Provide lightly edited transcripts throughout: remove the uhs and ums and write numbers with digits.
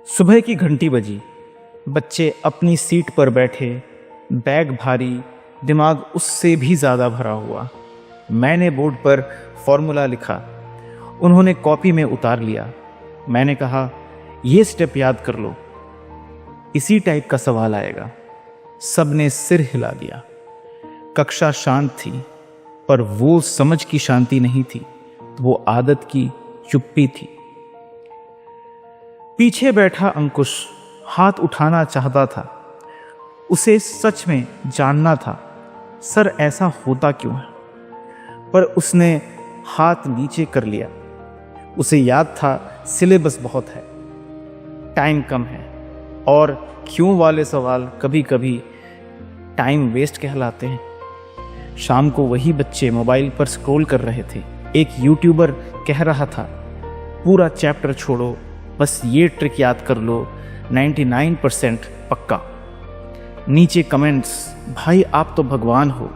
सुबह की घंटी बजी। बच्चे अपनी सीट पर बैठे, बैग भारी, दिमाग उससे भी ज़्यादा भरा हुआ। मैंने बोर्ड पर फॉर्मूला लिखा, उन्होंने कॉपी में उतार लिया। मैंने कहा, ये स्टेप याद कर लो, इसी टाइप का सवाल आएगा। सबने सिर हिला दिया। कक्षा शांत थी, पर वो समझ की शांति नहीं थी, वो आदत की चुप्पी थी। पीछे बैठा अंकुश हाथ उठाना चाहता था। उसे सच में जानना था, सर ऐसा होता क्यों है, पर उसने हाथ नीचे कर लिया। उसे याद था सिलेबस बहुत है, टाइम कम है, और क्यों वाले सवाल कभी कभी टाइम वेस्ट कहलाते हैं। शाम को वही बच्चे मोबाइल पर स्क्रॉल कर रहे थे। एक यूट्यूबर कह रहा था, पूरा चैप्टर छोड़ो, बस ये ट्रिक याद कर लो, 99% पक्का। नीचे कमेंट्स, भाई आप तो भगवान हो।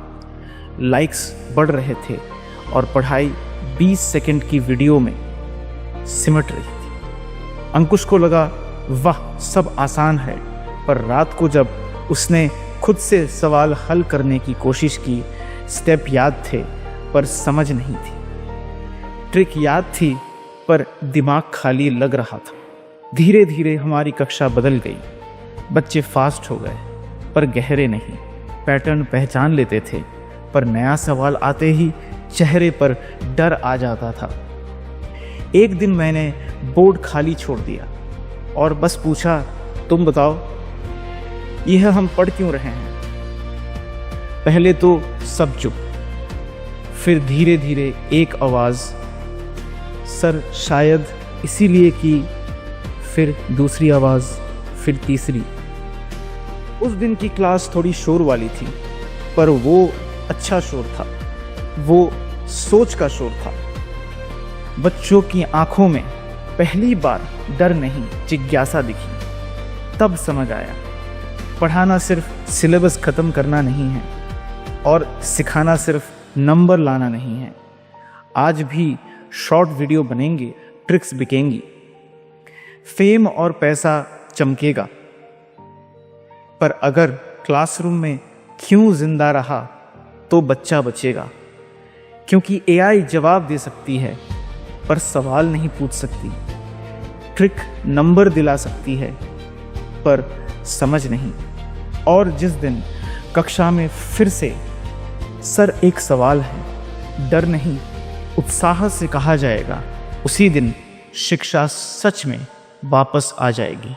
लाइक्स बढ़ रहे थे और पढ़ाई 20 सेकंड की वीडियो में सिमट रही थी। अंकुश को लगा, वाह सब आसान है, पर रात को जब उसने खुद से सवाल हल करने की कोशिश की, स्टेप याद थे पर समझ नहीं थी, ट्रिक याद थी पर दिमाग खाली लग रहा था। धीरे धीरे हमारी कक्षा बदल गई। बच्चे फास्ट हो गए, पर गहरे नहीं। पैटर्न पहचान लेते थे, पर नया सवाल आते ही चेहरे पर डर आ जाता था। एक दिन मैंने बोर्ड खाली छोड़ दिया और बस पूछा, तुम बताओ यह हम पढ़ क्यों रहे हैं। पहले तो सब चुप, फिर धीरे धीरे एक आवाज़, सर शायद इसीलिए कि, फिर दूसरी आवाज़, फिर तीसरी। उस दिन की क्लास थोड़ी शोर वाली थी, पर वो अच्छा शोर था, वो सोच का शोर था। बच्चों की आंखों में पहली बार डर नहीं, जिज्ञासा दिखी। तब समझ आया, पढ़ाना सिर्फ सिलेबस ख़त्म करना नहीं है, और सिखाना सिर्फ नंबर लाना नहीं है। आज भी शॉर्ट वीडियो बनेंगे, ट्रिक्स बिकेंगी, फेम और पैसा चमकेगा, पर अगर क्लासरूम में क्यों जिंदा रहा तो बच्चा बचेगा। क्योंकि एआई जवाब दे सकती है, पर सवाल नहीं पूछ सकती। ट्रिक नंबर दिला सकती है, पर समझ नहीं। और जिस दिन कक्षा में फिर से सर एक सवाल है, डर नहीं उत्साह से कहा जाएगा, उसी दिन शिक्षा सच में वापस आ जाएगी।